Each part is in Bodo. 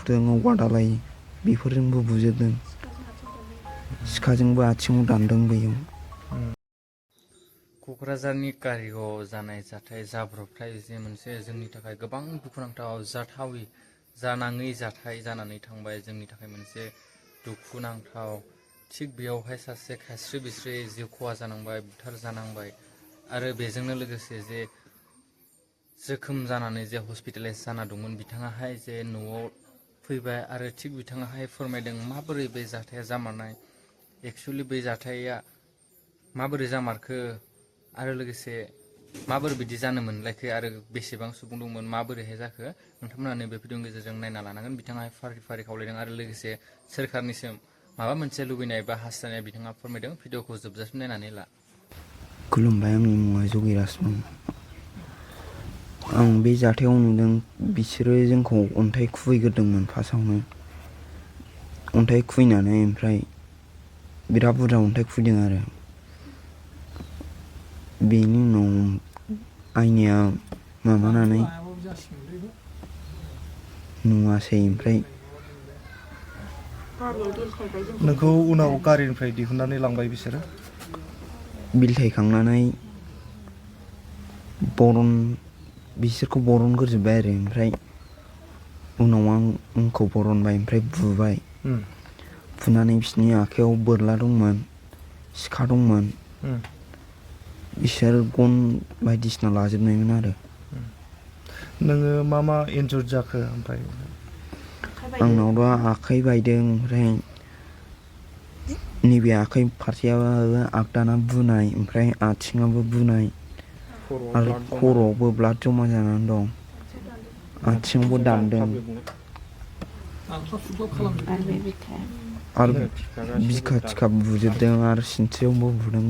बुदों, औवा दालाय बेफोरजोंबो बुजोबदों। सिखाजोंबो आथिङाव दानदों बैयाव। क'क्राझारनि कारिगावआव जानाय जाथाय जाब्रबथाय जे मोनसे जोंनि थाखाय गोबां दुखुनांथाव जाथावै जानाङै जाथाय जानानै थांबाय, जोंनि थाखाय मोनसे दुखुनांथाव। थिग बेयावहाय सासे खास्रि बिस्रि जिउ खहा जानांबाय, बुथार जानांबाय आरो बेजोंनो लोगोसे जे जोखोम जानानै जे हस्पिटेलाइस जाना दंमोन बिथाङाहाय जे न'आव फैबाय आरो थिग बिथाङाहाय फोरमायदों माबोरै बे जाथाया जामारनाय, एक्सुवेलि बे जाथाया माबोरै जामारखो आरो लोगोसे माबोरै बिदि जानो मोनलायखो आरो बेसेबां सुबुं दंमोन, माबोरैहाय जाखो, नोंथांमोना नैबे भिडिअनि गेजेरजों नायना लानांगोन। बिथाङा फारि फारि खावलायदों आरो लोगोसे सोरखारनिसिम माबा मोनसे लुबैनाय बा हास्थायनाय बिथाङा फोरमायदों। भिडिअखौ जोबजासिम नायनानै ला। खुलुमबाय, आंनि मुङा जगिराजमोन। आं बे जाथायाव नुदों बिसोरो जोंखौ अन्थाइ खुबैग्रोदोंमोन फार्स्टआवनो। अन्थाइ खुबैनानै ओमफ्राय बिराद बुरजा अन्थाइ खुबैदों आरो बेनि उनाव आइनिया माबानानै नुवासै। ओमफ्राय नोंखौ उनाव गारिनिफ्राय दिहुननानै लांबाय बिसोरो? बिलथायखांनानै बिसोरखौ बरनग्रोजोब्बाय आरो ओमफ्राय उनाव आंखौ बरनबाय, ओमफ्राय बुबाय। बुनानै बिसोरनि आखाइयाव बोरला दंमोन, सिखा दंमोन। बिसोर गन बायदिसिना लाजोबनायमोन आरो। नोङो मा मा इन्जुर जाखो? ओमफ्राय आंनावथ' आखाइ बायदों, ओमफ्राय नैबे आखाइ फारसेयाबो आगदाना बुनाय, ओमफ्राय आथिङाबो बुनाय आरो खर'आवबो ब्लाड जमा जानानै दं। आथिङावबो दानदों आरो बिखा थिखा बुजोबदों आरो सिनस्रियावबो बुदों।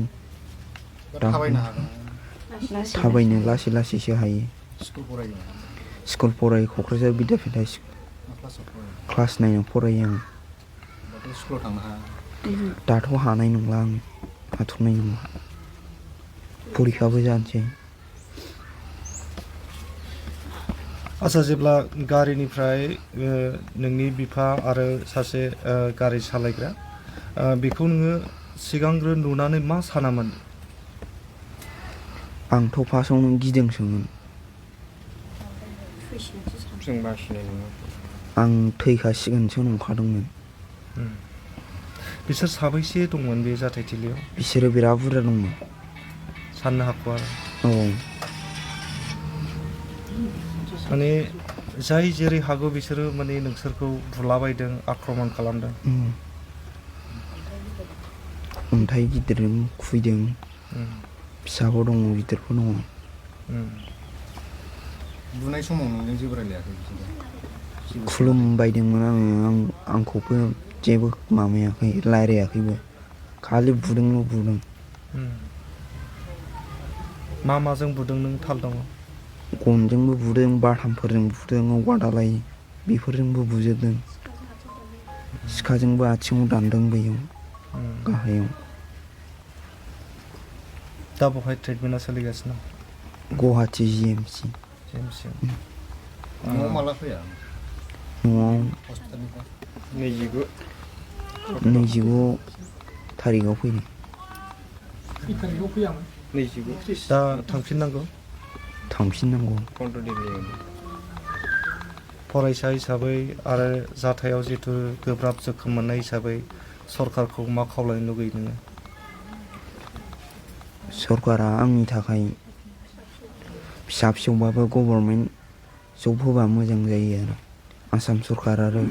थाबायनो लासै लासैसो हायो। स्कुल फरायो, क'क्राझार बिद्यापिठ हाइ स्कुल। क्लास 9आव फरायो आं। दाथ' हानाय नंला, आं हाथ'नाय नंला, फरिखाबो जानोसै। आच्चा, जेब्ला गारिनिफ्राय नोंनि बिफा आरो सासे गारि सालायग्रा बेखौ नोङो सिगांग्रो नुनानै मा सानामोन? आंथ' फार्स्टआवनो गिदोंसोमोन। आं थैखासिगोनसो नंखादोंमोन। बिसोर साबैसे दंमोन बे जाथायथिलियाव? बिसोरो बिराद बुरजा दंमोन। साननो हाख'आ। औ। माने जाय जेरै हागौ बिसोरो माने नोंसोरखौ बुलाबायदों, आक्रमन खालामदों। अन्थाइ गिदिरजों खुबैदों। फिसाबो दङ, गिदिरबो दङ। बुनाय समाव नोंजों जेबो रायलायाखै बिसोरो? खुलुमबायदोंमोन आङो, आंखौबो जेबो माबायाखै, रायलायाखैबो, खालि बुदोंल' बुदों। मा माजों बुदों नों थाल दङ? गनजोंबो बुदों, बाथामफोरजों बुदों, औवा दालाय बेफोरजोंबो बुजोबदों। सिखाजोंबो आथिङाव दानदों बैयाव गाहायाव। दा बहाय ट्रिटमेन्टआ सोलिगासिनो? गुवाहाटि GMC। न'आव माला फैया? न'आव हस्पिटालनिफ्राय 29 थारिखआव फैदों। दा थांफिननांगौ? थांफिननांगौ। फरायसा हिसाबै आरो जाथायाव जिथु गोब्राब जोखोम मोननाय हिसाबै सरकारखौ मा खावलायनो लुगैयो नोङो? सरकारा आंनि थाखाय फिसा फिसौबाबो गभर्नमेन्ट जब होबा मोजां जायो आरो। आसाम सरकार आरो